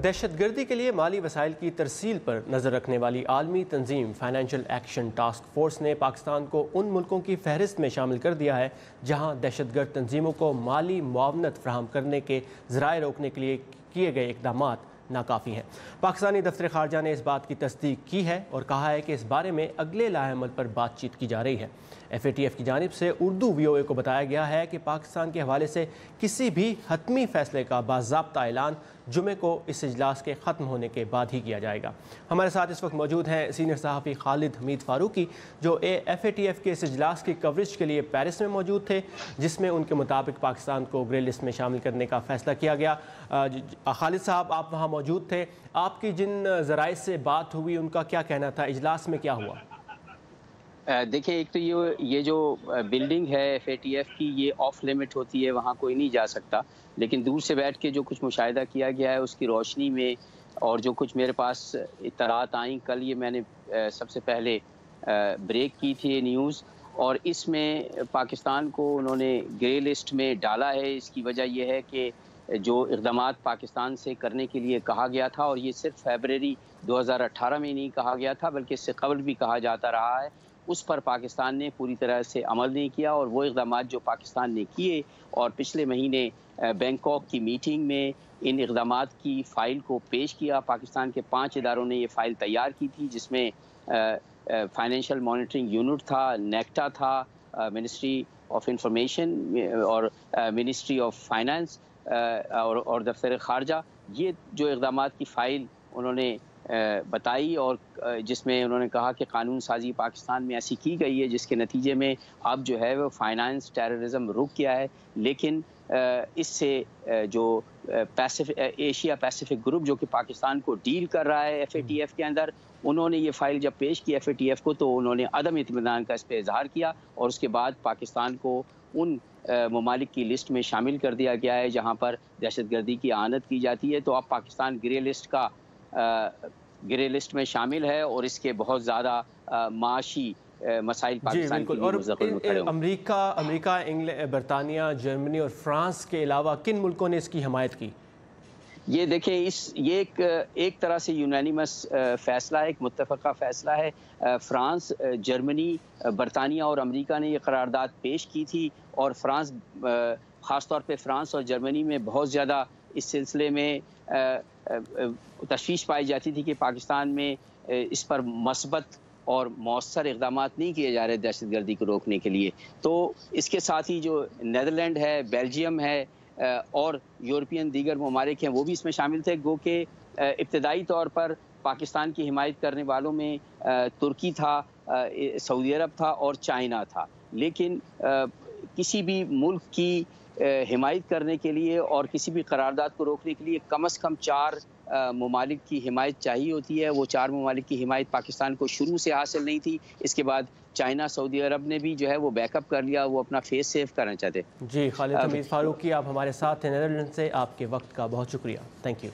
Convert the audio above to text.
دہشت گردی کے لیے مالی وسائل کی ترسیل پر نظر رکھنے والی عالمی تنظیم فائنینشل ایکشن ٹاسک فورس نے پاکستان کو ان ملکوں کی فہرست میں شامل کر دیا ہے جہاں دہشت گرد تنظیموں کو مالی معاونت فراہم کرنے کے ذرائع روکنے کے لیے کیے گئے اقدامات ناکافی ہیں۔ پاکستانی دفتر خارجہ نے اس بات کی تصدیق کی ہے اور کہا ہے کہ اس بارے میں اگلے لائحہ عمل پر بات چیت کی جا رہی ہے۔ FATF کی جانب سے اردو VOA کو بتایا گیا ہے کہ پاکستان کے حوالے سے کسی بھی حتمی فیصلے کا باضابطہ اعلان جمعے کو اس اجلاس کے ختم ہونے کے بعد ہی کیا جائے گا۔ ہمارے ساتھ اس وقت موجود ہیں سینئر صحافی خالد حمید فاروقی، جو FATF کے اس اجلاس کی کوریج کے لیے پیرس میں موجود تھے، جس میں ان کے مطابق پاکستان کو گرے لسٹ میں شامل کرنے کا فیصلہ کیا گیا۔ خالد صاحب، آپ وہاں موجود تھے، آپ کی جن ذرائع سے بات ہوئی ان کا کیا کہنا تھا؟ اجلاس میں کیا ہوا؟ دیکھیں، ایک تو یہ جو بلڈنگ ہے FATF کی، یہ آف لیمٹ ہوتی ہے، وہاں کوئی نہیں جا سکتا، لیکن دور سے بیٹھ کے جو کچھ مشاہدہ کیا گیا ہے اس کی روشنی میں اور جو کچھ میرے پاس اطلاعات آئیں، کل یہ میں نے سب سے پہلے بریک کی تھی یہ نیوز، اور اس میں پاکستان کو انہوں نے گرے لسٹ میں ڈالا ہے۔ اس کی وجہ یہ ہے کہ جو اقدامات پاکستان سے کرنے کے لیے کہا گیا تھا، اور یہ صرف فیبرری 2018 میں نہیں کہا گیا تھا بلکہ اس سے قبل بھی کہا جاتا رہا ہے، اس پر پاکستان نے پوری طرح سے عمل نہیں کیا، اور وہ اقدامات جو پاکستان نے کیے اور پچھلے مہینے بینکاک کی میٹنگ میں ان اقدامات کی فائل کو پیش کیا۔ پاکستان کے 5 اداروں نے یہ فائل تیار کی تھی، جس میں فائنینشیل مانیٹرنگ یونٹ تھا، نیکٹا تھا، منسٹری آف انفارمیشن اور منسٹری آف فائنانس اور دفتر خارجہ۔ یہ جو اقدامات کی فائل انہوں نے بتائی، اور جس میں انہوں نے کہا کہ قانون سازی پاکستان میں ایسی کی گئی ہے جس کے نتیجے میں اب جو ہے وہ فائنانس ٹیررزم رک گیا ہے، لیکن اس سے جو ایشیا پیسیفک گروپ جو کہ پاکستان کو ڈیل کر رہا ہے FATF کے اندر، انہوں نے یہ فائل جب پیش کی FATF کو تو انہوں نے عدم اطمینان کا اس پہ اظہار کیا، اور اس کے بعد پاکستان کو ان ممالک کی لسٹ میں شامل کر دیا گیا ہے جہاں پر دہشت گردی کی اعانت کی جاتی ہے۔ تو اب پاکستان گرے لسٹ میں شامل ہے، اور اس کے بہت زیادہ معاشی مسائل پاکستان کے لیے مستقبل میں کھڑے ہوں گے۔ امریکہ، برطانیہ، جرمنی اور فرانس کے علاوہ کن ملکوں نے اس کی حمایت کی؟ یہ دیکھیں، یہ ایک طرح سے یونانیمس فیصلہ ہے، ایک متفقہ فیصلہ ہے۔ فرانس، جرمنی، برطانیہ اور امریکہ نے یہ قرارداد پیش کی تھی، اور فرانس، خاص طور پہ فرانس اور جرمنی میں بہت زیادہ اس سلسلے میں تشویش پائی جاتی تھی کہ پاکستان میں اس پر مثبت اور مؤثر اقدامات نہیں کیے جا رہے دہشت گردی کو روکنے کے لیے۔ تو اس کے ساتھ ہی جو نیدرلینڈ ہے، بیلجیم ہے اور یورپین دیگر ممالک ہیں، وہ بھی اس میں شامل تھے، گو کہ ابتدائی طور پر پاکستان کی حمایت کرنے والوں میں ترکی تھا، سعودی عرب تھا اور چائنا تھا، لیکن کسی بھی ملک کی حمایت کرنے کے لیے اور کسی بھی قرارداد کو روکنے کے لیے کم از کم 4 ممالک کی حمایت چاہیے ہوتی ہے۔ وہ 4 ممالک کی حمایت پاکستان کو شروع سے حاصل نہیں تھی، اس کے بعد چائنا، سعودی عرب نے بھی جو ہے وہ بیک اپ کر لیا، وہ اپنا فیس سیو کرنا چاہتے۔ جی، خالد حمید فاروقی، آپ ہمارے ساتھ ہیں نیدرلینڈ سے، آپ کے وقت کا بہت شکریہ، تھینک یو۔